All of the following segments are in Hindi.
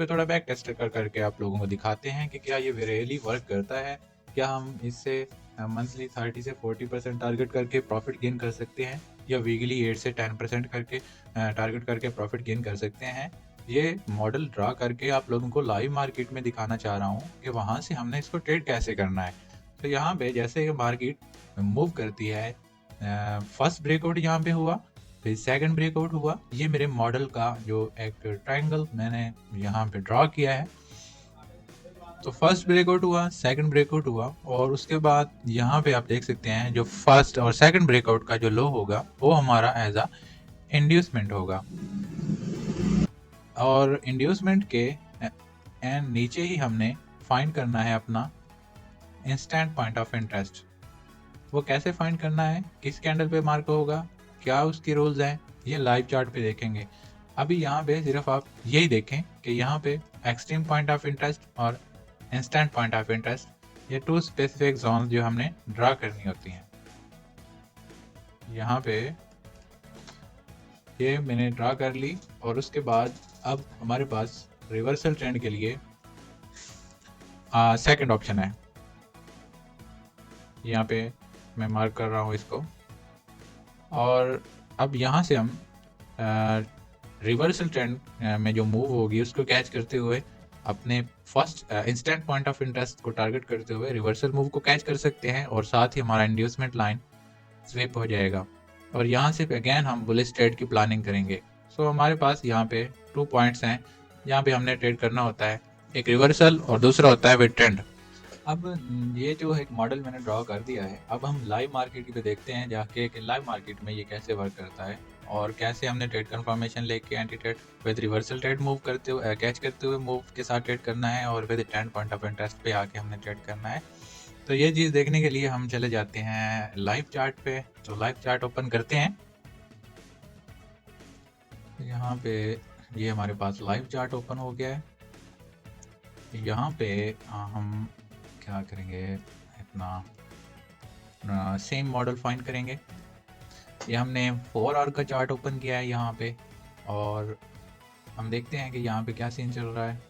पे थोड़ा बैक टेस्ट कर करके आप लोगों को दिखाते हैं कि क्या ये रियली वर्क करता है, क्या हम इससे मंथली 30 से 40% टारगेट करके प्रॉफिट गेन कर सकते हैं, या वीकली 8 से 10% करके टारगेट करके प्रॉफिट गेन कर सकते हैं। ये मॉडल ड्रा करके आप लोगों को लाइव मार्केट में दिखाना चाह रहा हूँ कि वहाँ से हमने इसको ट्रेड कैसे करना है। तो यहाँ पे जैसे मार्केट मूव करती है, फर्स्ट ब्रेकआउट यहाँ पे हुआ, फिर सेकंड ब्रेकआउट हुआ। ये मेरे मॉडल का जो एक ट्रायंगल मैंने यहाँ पे ड्रॉ किया है। तो फर्स्ट ब्रेकआउट हुआ, सेकंड ब्रेकआउट हुआ, और उसके बाद यहाँ पे आप देख सकते हैं जो फर्स्ट और सेकंड ब्रेकआउट का जो लो होगा वो हमारा एज अ इंड्यूसमेंट होगा, और इंड्यूसमेंट के एंड नीचे ही हमने फाइंड करना है अपना इंस्टेंट पॉइंट ऑफ इंटरेस्ट। वो कैसे फाइंड करना है, किस कैंडल पे मार्क होगा, क्या उसकी रूल्स हैं, ये लाइव चार्ट पे देखेंगे। अभी यहाँ पे सिर्फ आप यही देखें कि यहाँ पे एक्सट्रीम पॉइंट ऑफ इंटरेस्ट और इंस्टेंट पॉइंट ऑफ इंटरेस्ट, ये टू स्पेसिफिक जोन जो हमने ड्रा करनी होती हैं। यहाँ पे ये मैंने ड्रा कर ली, और उसके बाद अब हमारे पास रिवर्सल ट्रेंड के लिए सेकंड ऑप्शन है। यहाँ पे मैं मार्क कर रहा हूँ इसको, और अब यहाँ से हम रिवर्सल ट्रेंड में जो मूव होगी उसको कैच करते हुए अपने first instant point of interest को टारगेट करते हुए रिवर्सल मूव को कैच कर सकते हैं, और साथ ही हमारा इंड्यूसमेंट लाइन स्विप हो जाएगा, और यहाँ से अगेन हम बुलिश ट्रेड की प्लानिंग करेंगे। सो हमारे पास यहाँ पे 2 पॉइंट्स हैं जहाँ पे हमने ट्रेड करना होता है, एक रिवर्सल और दूसरा होता है विद ट्रेंड। अब ये जो एक मॉडल मैंने ड्रॉ कर दिया है, अब हम लाइव मार्केट पे देखते हैं जाके कि लाइव मार्केट में ये कैसे वर्क करता है, और कैसे हमने ट्रेड कंफर्मेशन लेके anti trade with reversal trade move करते हुए कैच करते हुए मूव के साथ ट्रेड करना है, और विद 10 पॉइंट ऑफ इंटरेस्ट पे आके हमने ट्रेड करना है। तो ये चीज़ देखने के लिए हम चले जाते हैं लाइव चार्ट पे। तो लाइव चार्ट ओपन करते हैं। यहाँ पे ये हमारे पास लाइव चार्ट ओपन हो गया है। यहाँ पे हम क्या करेंगे, अपना सेम मॉडल फाइंड करेंगे। ये हमने 4 आवर का चार्ट ओपन किया है यहाँ पे, और हम देखते हैं कि यहाँ पे क्या सीन चल रहा है।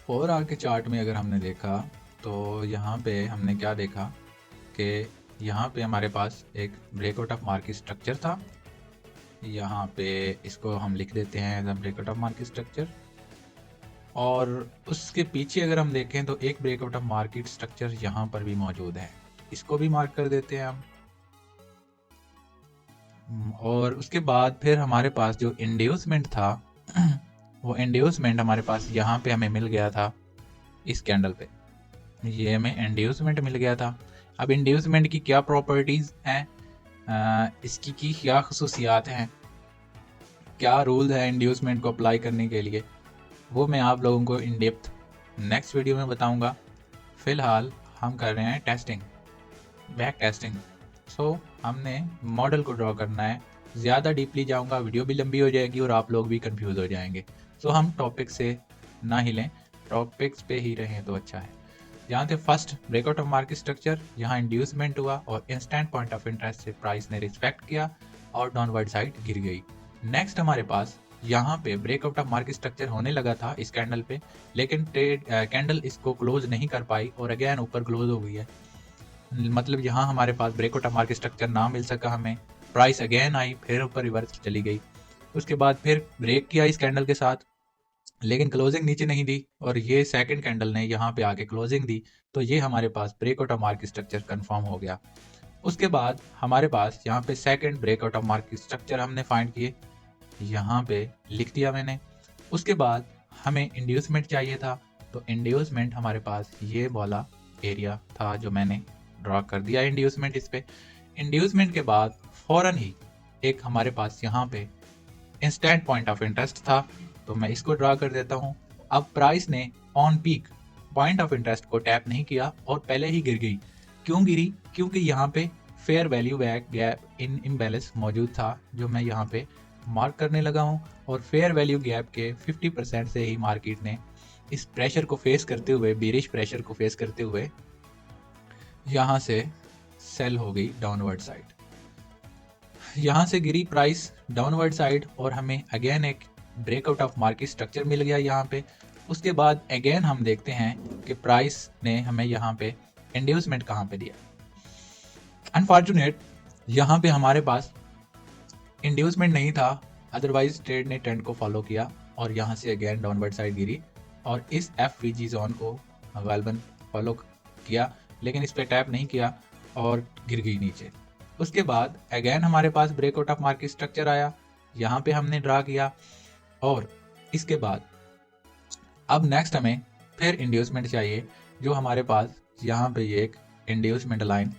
4 आवर के चार्ट में अगर हमने देखा तो यहाँ पे हमने क्या देखा कि यहाँ पे हमारे पास एक ब्रेकआउट ऑफ मार्केट स्ट्रक्चर था। यहाँ पे इसको हम लिख देते हैं as a breakout of market structure, और उसके पीछे अगर हम देखें तो एक ब्रेकआउट ऑफ मार्केट स्ट्रक्चर यहाँ पर भी मौजूद है, इसको भी मार्क कर देते हैं हम। और उसके बाद फिर हमारे पास जो इंड्यूसमेंट था वो इंड्यूसमेंट हमारे पास यहाँ पे हमें मिल गया था इस कैंडल पे, ये हमें इंड्यूसमेंट मिल गया था। अब इंड्यूसमेंट की क्या प्रॉपर्टीज़ हैं, इसकी की क्या खसूसियात हैं, क्या रूल है इंड्यूसमेंट को अप्लाई करने के लिए, वो मैं आप लोगों को इन डेप्थ नेक्स्ट वीडियो में बताऊंगा। फ़िलहाल हम कर रहे हैं टेस्टिंग, बैक टेस्टिंग। सो हमने मॉडल को ड्रॉ करना है। ज़्यादा डीपली जाऊंगा, वीडियो भी लंबी हो जाएगी और आप लोग भी कंफ्यूज हो जाएंगे। सो हम टॉपिक से ना हिलें, टॉपिक्स पे ही रहें तो अच्छा है। यहाँ से first breakout of market structure, यहाँ इंड्यूसमेंट हुआ और इंस्टेंट पॉइंट ऑफ इंटरेस्ट से प्राइस ने रिस्पेक्ट किया और डाउनवर्ड साइड गिर गई। नेक्स्ट हमारे पास यहाँ पे ब्रेकआउट ऑफ मार्केट स्ट्रक्चर होने लगा था इस कैंडल पे, लेकिन ट्रेड कैंडल इसको क्लोज नहीं कर पाई और अगेन ऊपर क्लोज हो गई है। मतलब यहाँ हमारे पास ब्रेकआउट ऑफ मार्केट स्ट्रक्चर ना मिल सका हमें, प्राइस अगेन आई, फिर ऊपर रिवर्स चली गई। उसके बाद फिर ब्रेक किया इस कैंडल के साथ, लेकिन क्लोजिंग नीचे नहीं दी, और ये सेकंड कैंडल ने यहाँ पे आके क्लोजिंग दी, तो ये हमारे पास breakout of market structure confirm हो गया। उसके बाद हमारे पास यहाँ पे second breakout of market structure हमने फाइंड किए, यहाँ पे लिख दिया मैंने। उसके बाद हमें इंड्यूसमेंट चाहिए था, तो इंड्यूसमेंट हमारे पास ये वाला एरिया था जो मैंने ड्रॉ कर दिया इंड्यूसमेंट इस पे। इंड्यूसमेंट के बाद फौरन ही एक हमारे पास यहाँ पे इंस्टेंट पॉइंट ऑफ इंटरेस्ट था, तो मैं इसको ड्रा कर देता हूँ। अब प्राइस ने on peak point of interest को टैप नहीं किया और पहले ही गिर गई। क्यों गिरी? क्योंकि यहाँ पे fair value gap in imbalance मौजूद था, जो मैं यहाँ पे मार्क करने लगा हूँ, और फेयर वैल्यू गैप के 50% से ही मार्केट ने इस प्रेशर को फेस करते हुए, बेरिश प्रेशर को फेस करते हुए यहाँ से सेल हो गई डाउनवर्ड साइड। यहाँ से गिरी प्राइस डाउनवर्ड साइड और हमें अगेन एक ब्रेकआउट ऑफ मार्केट स्ट्रक्चर मिल गया यहाँ पे। उसके बाद अगेन हम देखते हैं कि प्राइस ने हमें यहाँ पे इंड्यूसमेंट कहाँ पे दिया। अनफॉर्चुनेट यहाँ पे हमारे पास इंड्यूसमेंट नहीं था, अदरवाइज ट्रेड ने ट्रेंड को फॉलो किया और यहाँ से अगेन डाउनवर्ड साइड गिरी और इस एफवीजी जोन को गालबन फॉलो किया, लेकिन इस पर टैप नहीं किया और गिर गई नीचे। उसके बाद अगेन हमारे पास ब्रेकआउट ऑफ मार्केट स्ट्रक्चर आया, यहाँ पे हमने ड्रा किया और इसके बाद अब नेक्स्ट हमें फिर इंड्यूसमेंट चाहिए, जो हमारे पास यहाँ पे ये एक इंड्यूसमेंट लाइन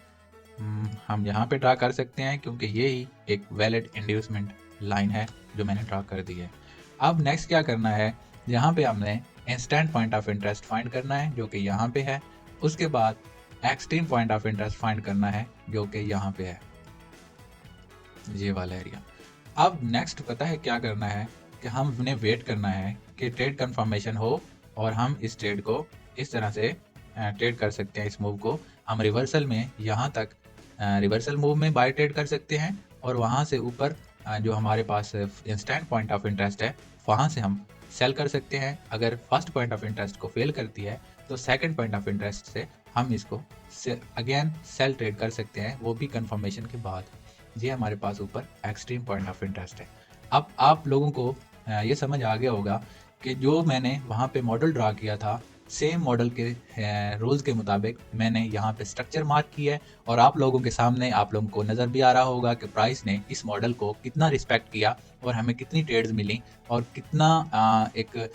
हम यहाँ पे ड्रा कर सकते हैं, क्योंकि ये ही एक वैलिड इंड्यूसमेंट लाइन है जो मैंने ड्रा कर दी है। अब नेक्स्ट क्या करना है, यहाँ पे हमने instant point of interest find करना है जो कि यहाँ पे है। उसके बाद extreme point of interest find करना है जो कि यहाँ पे है, ये वाला एरिया। अब नेक्स्ट पता है क्या करना है कि हमने वेट करना है कि ट्रेड कंफर्मेशन हो और हम इस ट्रेड को इस तरह से ट्रेड कर सकते हैं। इस मूव को हम रिवर्सल में यहाँ तक रिवर्सल मूव में बाय ट्रेड कर सकते हैं और वहाँ से ऊपर जो हमारे पास इंस्टेंट पॉइंट ऑफ इंटरेस्ट है वहाँ से हम सेल कर सकते हैं। अगर फर्स्ट पॉइंट ऑफ इंटरेस्ट को फेल करती है तो सेकंड पॉइंट ऑफ इंटरेस्ट से हम इसको अगेन सेल ट्रेड कर सकते हैं, वो भी कंफर्मेशन के बाद। ये हमारे पास ऊपर एक्सट्रीम पॉइंट ऑफ इंटरेस्ट है। अब आप लोगों को ये समझ आ गया होगा कि जो मैंने वहाँ पे मॉडल ड्रा किया था, सेम मॉडल के रूल्स के मुताबिक मैंने यहाँ पे स्ट्रक्चर मार्क किया है और आप लोगों के सामने आप लोगों को नज़र भी आ रहा होगा कि प्राइस ने इस मॉडल को कितना रिस्पेक्ट किया और हमें कितनी ट्रेड्स मिली और कितना एक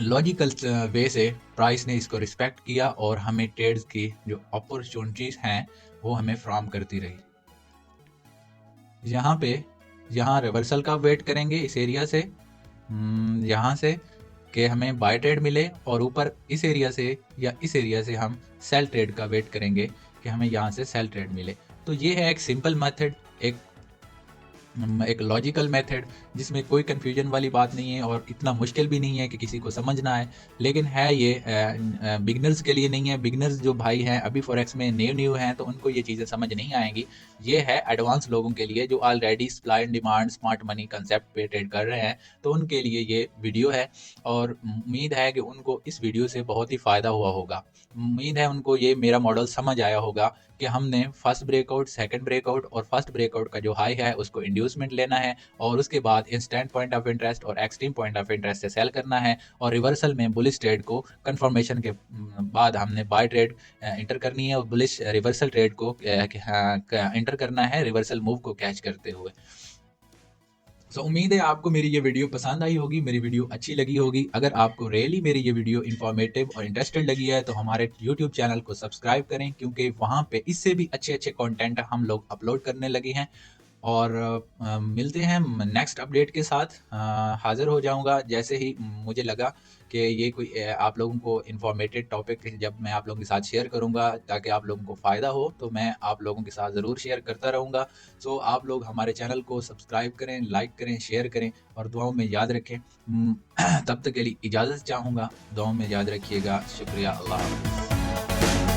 लॉजिकल वे से प्राइस ने इसको रिस्पेक्ट किया और हमें ट्रेड्स की जो अपॉर्चुनिटीज़ हैं वो हमें फ्राहम करती रही। यहाँ रिवर्सल का वेट करेंगे इस एरिया से, यहाँ से कि हमें बाय ट्रेड मिले और ऊपर इस एरिया से या इस एरिया से हम सेल ट्रेड का वेट करेंगे कि हमें यहाँ से सेल ट्रेड मिले। तो ये है एक सिंपल मेथड, एक लॉजिकल मेथड जिसमें कोई कंफ्यूजन वाली बात नहीं है और इतना मुश्किल भी नहीं है कि किसी को समझना है, लेकिन है ये बिगनर्स के लिए नहीं है। बिगनर्स जो भाई हैं अभी फॉरेक्स में न्यू हैं तो उनको ये चीज़ें समझ नहीं आएंगी। ये है एडवांस लोगों के लिए जो already supply and demand smart money concept पे ट्रेड कर रहे हैं, तो उनके लिए ये वीडियो है और उम्मीद है कि उनको इस वीडियो से बहुत ही फ़ायदा हुआ होगा। उम्मीद है उनको ये मेरा मॉडल समझ आया होगा कि हमने फर्स्ट ब्रेकआउट, सेकंड ब्रेकआउट और फर्स्ट ब्रेकआउट का जो हाई है उसको इंड्यूसमेंट लेना है और उसके बाद इंस्टेंट पॉइंट ऑफ इंटरेस्ट और एक्सट्रीम पॉइंट ऑफ इंटरेस्ट से सेल करना है और रिवर्सल में बुलिश ट्रेड को कंफर्मेशन के बाद हमने बाय ट्रेड इंटर करनी है और बुलिश रिवर्सल ट्रेड को इंटर करना है रिवर्सल मूव को कैच करते हुए। सो उम्मीद है आपको मेरी ये वीडियो पसंद आई होगी, मेरी वीडियो अच्छी लगी होगी। अगर आपको रियली मेरी ये वीडियो इन्फॉर्मेटिव और इंटरेस्टेड लगी है तो हमारे यूट्यूब चैनल को सब्सक्राइब करें, क्योंकि वहाँ पे इससे भी अच्छे अच्छे कंटेंट हम लोग अपलोड करने लगे हैं। और मिलते हैं नेक्स्ट अपडेट के साथ। हाज़िर हो जाऊंगा जैसे ही मुझे लगा कि ये कोई आप लोगों को इन्फॉर्मेटिव टॉपिक जब मैं आप लोगों के साथ शेयर करूंगा ताकि आप लोगों को फ़ायदा हो, तो मैं आप लोगों के साथ ज़रूर शेयर करता रहूँगा। सो आप लोग हमारे चैनल को सब्सक्राइब करें, लाइक करें, शेयर करें और दुआओं में याद रखें। तब तक के लिए इजाज़त चाहूँगा, दुआओं में याद रखिएगा। शुक्रिया, अल्लाह हाफ़िज़।